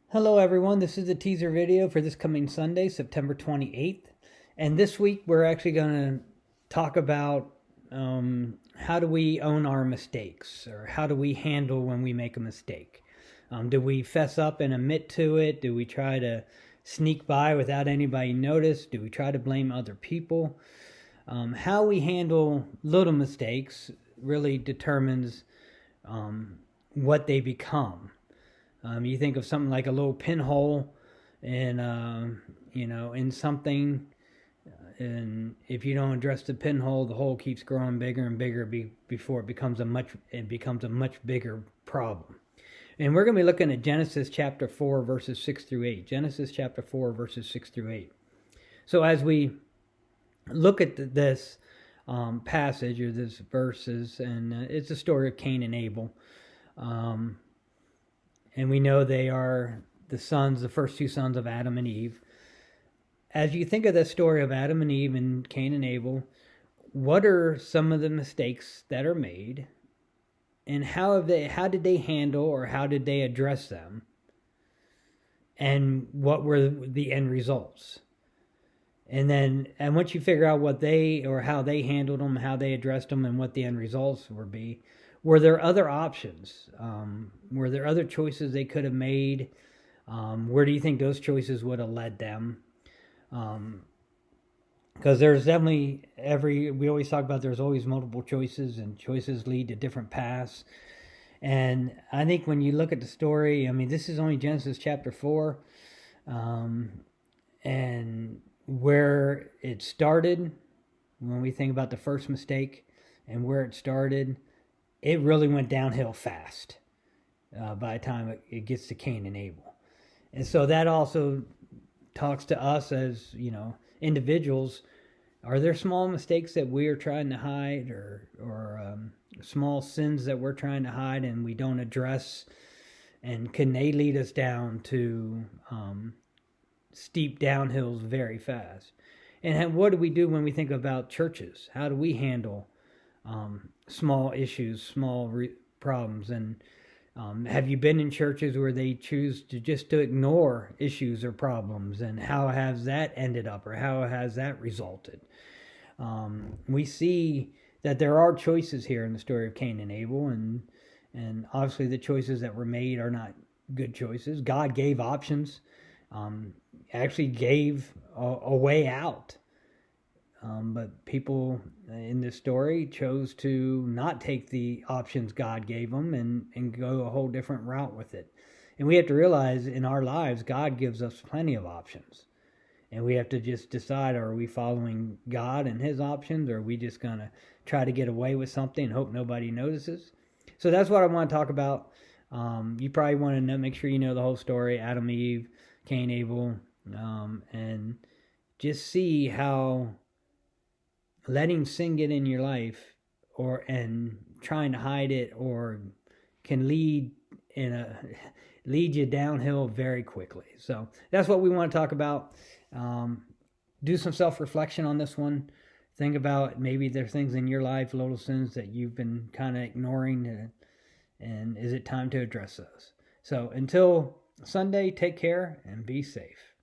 Hello everyone, this is the teaser video for this coming Sunday, September 28th. And this week we're actually going to talk about how do we own our mistakes, or how do we handle when we make a mistake. Do we fess up and admit to it? Do we try to sneak by without anybody notice? Do we try to blame other people? How we handle little mistakes really determines what they become. You think of something like a little pinhole in, in something, and if you don't address the pinhole, the hole keeps growing bigger and bigger before it becomes a much bigger problem. And we're going to be looking at Genesis chapter 4, verses 6 through 8. Genesis chapter 4, verses 6 through 8. So as we look at this passage, or this verses, and it's the story of Cain and Abel. And we know they are the first two sons of Adam and Eve. As you think of the story of Adam and Eve and Cain and Abel, what are some of the mistakes that are made, and how did they handle, or how did they address them, and what were the end results? And once you figure out how they handled them, how they addressed them, and what the end results would be, were there other options? Were there other choices they could have made? Where do you think those choices would have led them? Because there's definitely we always talk about there's always multiple choices, and choices lead to different paths. And I think when you look at the story, I mean, this is only Genesis chapter 4, and where it started, when we think about the first mistake and where it started, it really went downhill fast by the time it gets to Cain and Abel. And so that also talks to us as, individuals. Are there small mistakes that we are trying to hide, or small sins that we're trying to hide and we don't address? And can they lead us down to steep downhills very fast? And what do we do when we think about churches? How do we handle small issues, problems? And have you been in churches where they choose to ignore issues or problems, and how has that ended up, or how has that resulted? We see that there are choices here in the story of Cain and Abel, and obviously the choices that were made are not good choices. God gave options, actually gave a way out. But people in this story chose to not take the options God gave them, and go a whole different route with it. And we have to realize in our lives, God gives us plenty of options. And we have to just decide, are we following God and his options, or are we just going to try to get away with something and hope nobody notices? So that's what I want to talk about. You probably want to make sure you know the whole story, Adam, Eve, Cain, Abel, and just see how letting sin get in your life, and trying to hide it, or can lead you downhill very quickly. So that's what we want to talk about. Do some self-reflection on this one. Think about, maybe there's things in your life, little sins that you've been kind of ignoring, and is it time to address those? So until Sunday, take care and be safe.